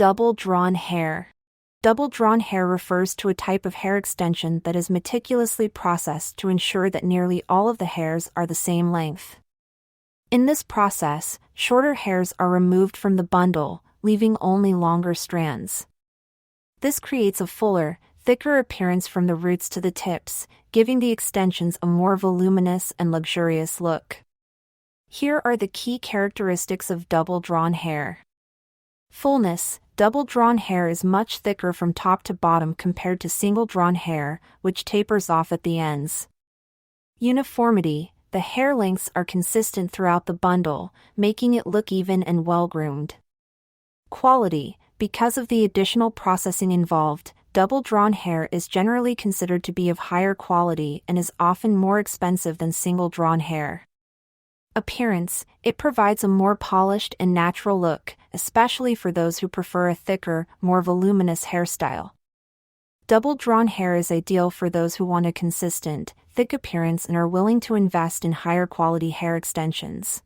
Double-drawn hair. Double-drawn hair refers to a type of hair extension that is meticulously processed to ensure that nearly all of the hairs are the same length. In this process, shorter hairs are removed from the bundle, leaving only longer strands. This creates a fuller, thicker appearance from the roots to the tips, giving the extensions a more voluminous and luxurious look. Here are the key characteristics of double-drawn hair. Fullness. Double-drawn hair is much thicker from top to bottom compared to single-drawn hair, which tapers off at the ends. Uniformity. The hair lengths are consistent throughout the bundle, making it look even and well-groomed. Quality. Because of the additional processing involved, double-drawn hair is generally considered to be of higher quality and is often more expensive than single-drawn hair. Appearance. It provides a more polished and natural look, especially for those who prefer a thicker, more voluminous hairstyle. Double-drawn hair is ideal for those who want a consistent, thick appearance and are willing to invest in higher quality hair extensions.